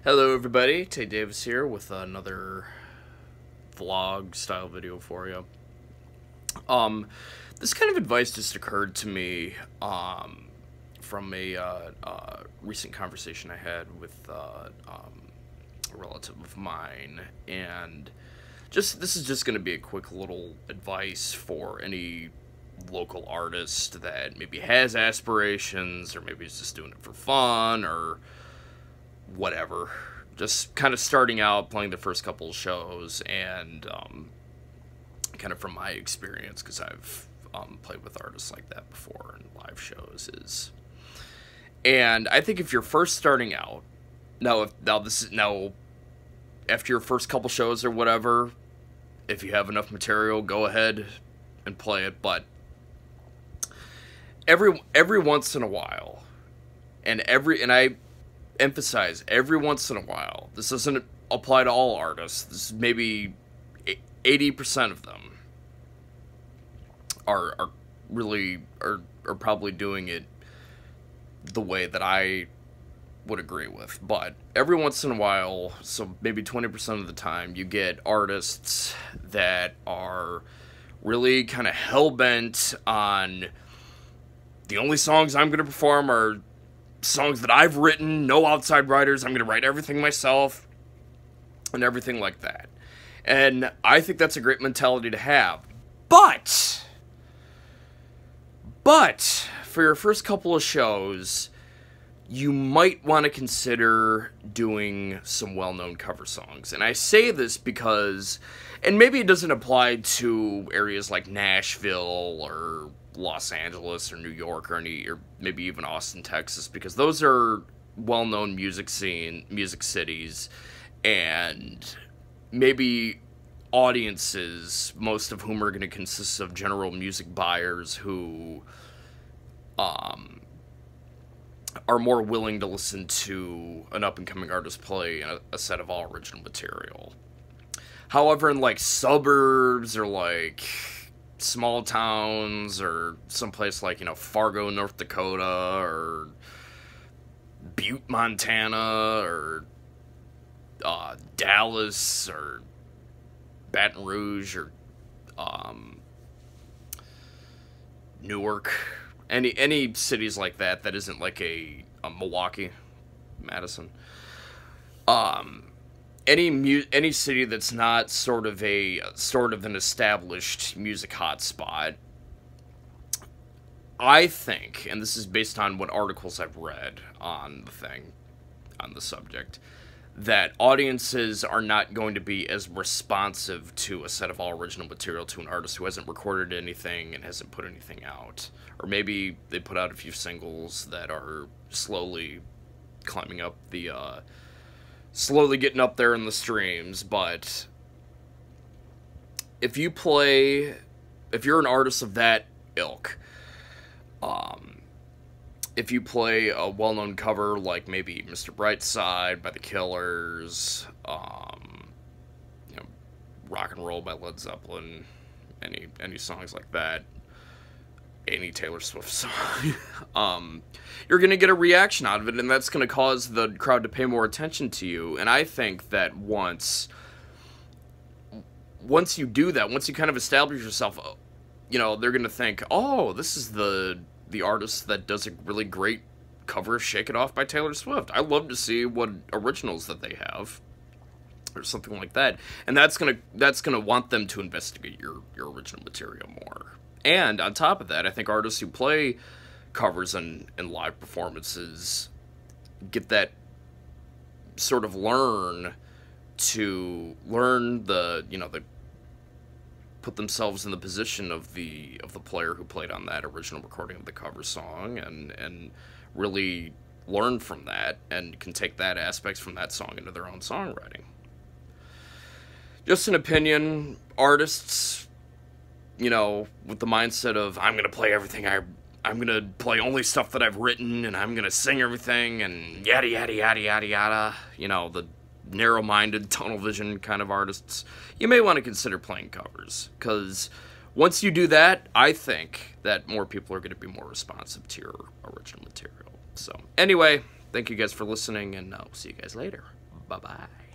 Hello everybody, Tay Davis here with another vlog style video for you. This kind of advice just occurred to me from a recent conversation I had with a relative of mine, and this is just going to be a quick little advice for any local artist that maybe has aspirations, or maybe is just doing it for fun, or whatever. Just kind of starting out, playing the first couple of shows, and kind of from my experience, because I've played with artists like that before in live shows, and I think if you're first starting out, now after your first couple shows or whatever, if you have enough material, go ahead and play it. But every once in a while, and I emphasize every once in a while, this doesn't apply to all artists, this is maybe 80% of them are probably doing it the way that I would agree with. But every once in a while, so maybe 20% of the time, you get artists that are really kind of hell-bent on the only songs I'm going to perform are songs that I've written, no outside writers, I'm going to write everything myself, and everything like that. And I think that's a great mentality to have. But for your first couple of shows, you might want to consider doing some well-known cover songs. And I say this because, and maybe it doesn't apply to areas like Nashville or Los Angeles or New York or maybe even Austin, Texas, because those are well-known music cities, and maybe audiences, most of whom are going to consist of general music buyers who are more willing to listen to an up-and-coming artist play a set of all original material. However, in like suburbs or like small towns or someplace like, Fargo, North Dakota, or Butte, Montana, or Dallas, or Baton Rouge, or Newark, any cities like that isn't like a Milwaukee, Madison, any city that's not sort of an established music hotspot, I think, and this is based on what articles I've read on the subject, that audiences are not going to be as responsive to a set of all original material to an artist who hasn't recorded anything and hasn't put anything out. Or maybe they put out a few singles that are slowly climbing up slowly getting up there in the streams. But if you're an artist of that ilk, if you play a well-known cover like maybe Mr. Brightside by The Killers, Rock and Roll by Led Zeppelin, any songs like that, any Taylor Swift song, you're going to get a reaction out of it, and that's going to cause the crowd to pay more attention to you. And I think that once you do that, once you kind of establish yourself, they're going to think, oh, this is the artist that does a really great cover of Shake It Off by Taylor Swift. I love to see what originals that they have, or something like that. And that's gonna want them to investigate your original material more. And on top of that, I think artists who play covers in live performances get that sort of learn the put themselves in the position of the player who played on that original recording of the cover song, and really learn from that, and can take that aspects from that song into their own songwriting. Just an opinion. Artists, with the mindset of, I'm gonna play everything I'm gonna play only stuff that I've written, and I'm gonna sing everything, and yada yada yada yada yada, the narrow-minded, tunnel vision kind of artists, you may want to consider playing covers, because once you do that, I think that more people are going to be more responsive to your original material. So, anyway, thank you guys for listening, and I'll see you guys later. Bye bye.